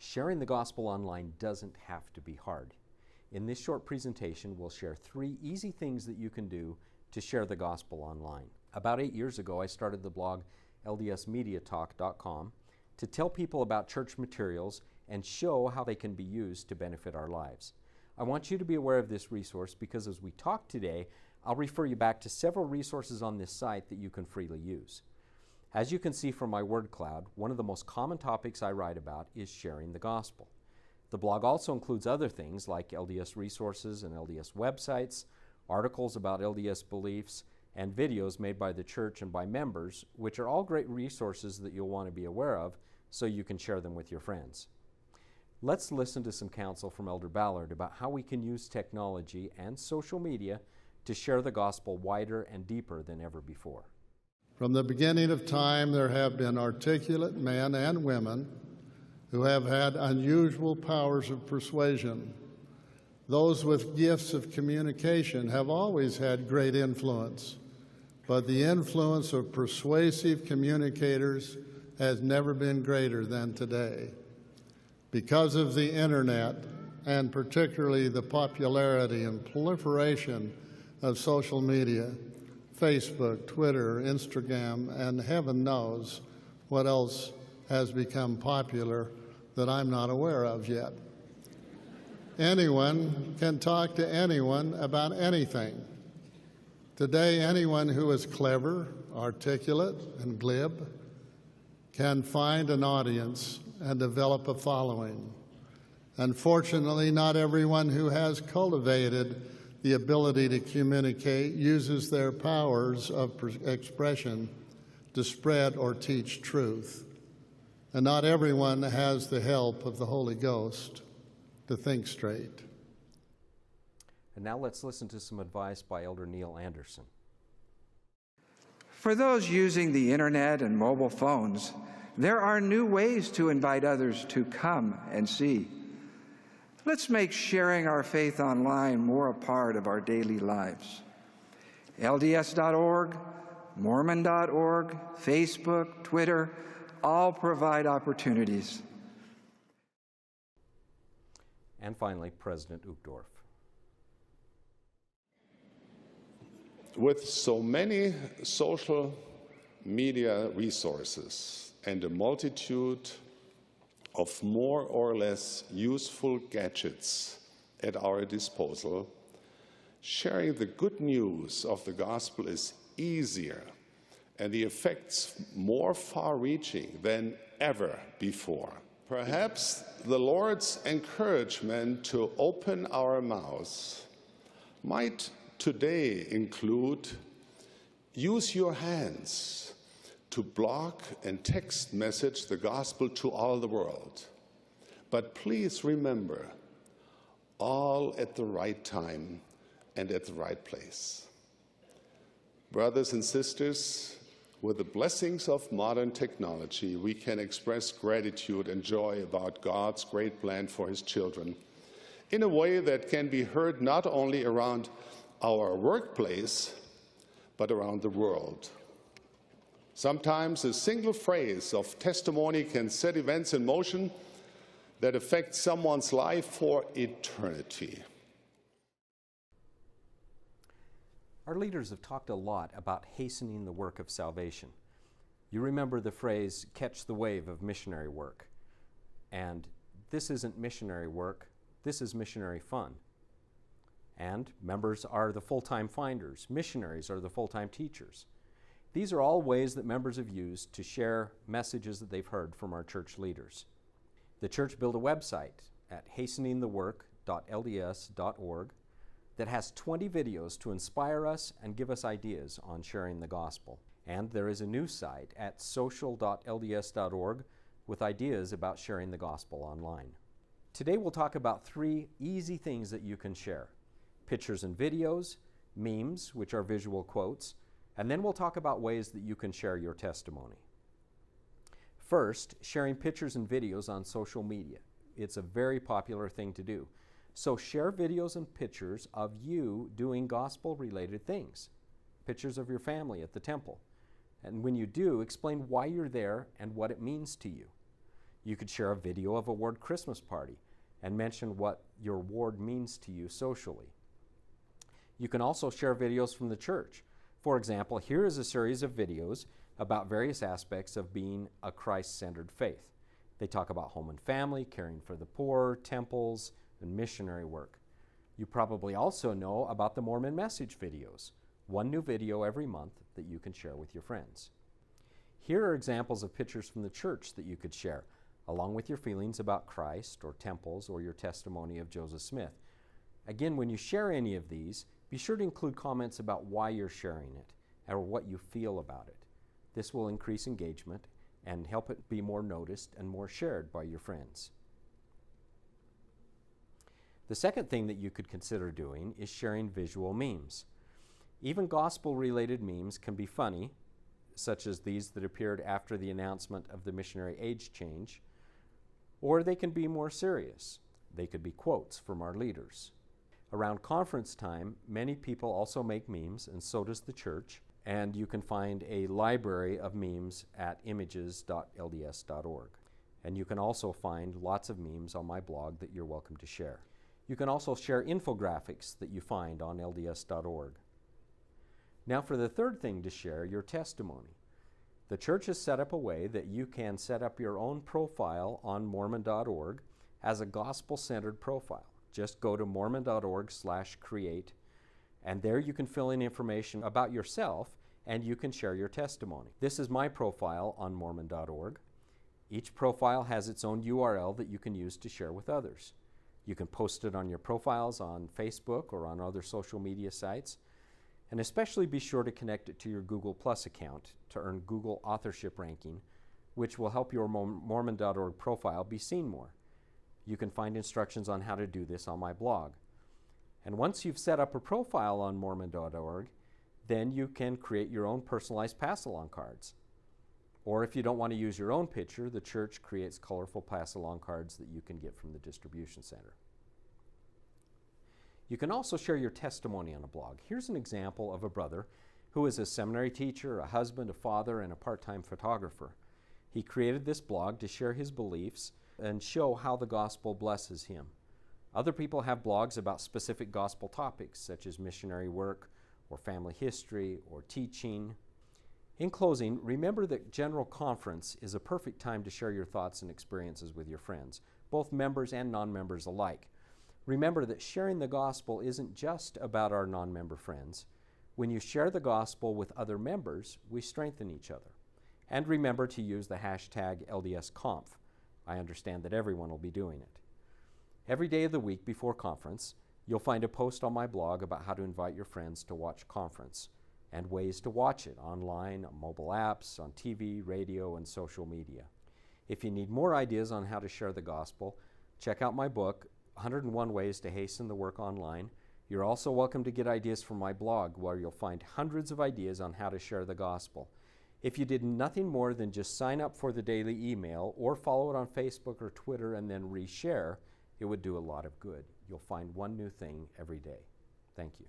Sharing the gospel online doesn't have to be hard. In this short presentation, we'll share 3 easy things that you can do to share the gospel online. About 8 years ago, I started the blog ldsmediatalk.com to tell people about church materials and show how they can be used to benefit our lives. I want you to be aware of this resource because as we talk today, I'll refer you back to several resources on this site that you can freely use. As you can see from my word cloud, one of the most common topics I write about is sharing the gospel. The blog also includes other things like LDS resources and LDS websites, articles about LDS beliefs, and videos made by the church and by members, which are all great resources that you'll want to be aware of so you can share them with your friends. Let's listen to some counsel from Elder Ballard about how we can use technology and social media to share the gospel wider and deeper than ever before. From the beginning of time, there have been articulate men and women who have had unusual powers of persuasion. Those with gifts of communication have always had great influence, but the influence of persuasive communicators has never been greater than today. Because of the internet, and particularly the popularity and proliferation of social media, Facebook, Twitter, Instagram, and heaven knows what else has become popular that I'm not aware of yet. Anyone can talk to anyone about anything. Today, anyone who is clever, articulate, and glib can find an audience and develop a following. Unfortunately, not everyone who has cultivated the ability to communicate uses their powers of expression to spread or teach truth. And not everyone has the help of the Holy Ghost to think straight. And now let's listen to some advice by Elder Neil Anderson. For those using the internet and mobile phones, there are new ways to invite others to come and see. Let's make sharing our faith online more a part of our daily lives. LDS.org, Mormon.org, Facebook, Twitter, all provide opportunities. And finally, President Uchtdorf. With so many social media resources and a multitude of more or less useful gadgets at our disposal, sharing the good news of the gospel is easier and the effects more far-reaching than ever before. Perhaps the Lord's encouragement to open our mouths might today include use your hands to block and text message the gospel to all the world. But please remember, all at the right time and at the right place. Brothers and sisters, with the blessings of modern technology, we can express gratitude and joy about God's great plan for His children in a way that can be heard not only around our workplace, but around the world. Sometimes a single phrase of testimony can set events in motion that affect someone's life for eternity. Our leaders have talked a lot about hastening the work of salvation. You remember the phrase, catch the wave of missionary work. And this isn't missionary work, this is missionary fun. And members are the full-time finders. Missionaries are the full-time teachers. These are all ways that members have used to share messages that they've heard from our church leaders. The church built a website at hasteningthework.lds.org that has 20 videos to inspire us and give us ideas on sharing the gospel. And there is a new site at social.lds.org with ideas about sharing the gospel online. Today we'll talk about 3 easy things that you can share: pictures and videos, memes, which are visual quotes, and then we'll talk about ways that you can share your testimony. First, sharing pictures and videos on social media. It's a very popular thing to do. So share videos and pictures of you doing gospel-related things. Pictures of your family at the temple. And when you do, explain why you're there and what it means to you. You could share a video of a ward Christmas party and mention what your ward means to you socially. You can also share videos from the church. For example, here is a series of videos about various aspects of being a Christ-centered faith. They talk about home and family, caring for the poor, temples, and missionary work. You probably also know about the Mormon Message videos, one new video every month that you can share with your friends. Here are examples of pictures from the church that you could share, along with your feelings about Christ or temples or your testimony of Joseph Smith. Again, when you share any of these, be sure to include comments about why you're sharing it or what you feel about it. This will increase engagement and help it be more noticed and more shared by your friends. The second thing that you could consider doing is sharing visual memes. Even gospel-related memes can be funny, such as these that appeared after the announcement of the missionary age change, or they can be more serious. They could be quotes from our leaders. Around conference time, many people also make memes, and so does the church, and you can find a library of memes at images.lds.org. And you can also find lots of memes on my blog that you're welcome to share. You can also share infographics that you find on lds.org. Now for the third thing to share, your testimony. The church has set up a way that you can set up your own profile on mormon.org as a gospel-centered profile. Just go to mormon.org/create, and there you can fill in information about yourself and you can share your testimony. This is my profile on mormon.org. Each profile has its own URL that you can use to share with others. You can post it on your profiles on Facebook or on other social media sites. And especially be sure to connect it to your Google Plus account to earn Google authorship ranking, which will help your Mormon.org profile be seen more. You can find instructions on how to do this on my blog. And once you've set up a profile on Mormon.org, then you can create your own personalized pass-along cards. Or if you don't want to use your own picture, the church creates colorful pass-along cards that you can get from the distribution center. You can also share your testimony on a blog. Here's an example of a brother who is a seminary teacher, a husband, a father, and a part-time photographer. He created this blog to share his beliefs and show how the gospel blesses him. Other people have blogs about specific gospel topics, such as missionary work, or family history, or teaching. In closing, remember that General Conference is a perfect time to share your thoughts and experiences with your friends, both members and non-members alike. Remember that sharing the gospel isn't just about our non-member friends. When you share the gospel with other members, we strengthen each other. And remember to use the hashtag LDSConf. I understand that everyone will be doing it. Every day of the week before conference, you'll find a post on my blog about how to invite your friends to watch conference and ways to watch it online, on mobile apps, on TV, radio, and social media. If you need more ideas on how to share the gospel, check out my book, 101 Ways to Hasten the Work Online. You're also welcome to get ideas from my blog, where you'll find hundreds of ideas on how to share the gospel. If you did nothing more than just sign up for the daily email or follow it on Facebook or Twitter and then reshare, it would do a lot of good. You'll find one new thing every day. Thank you.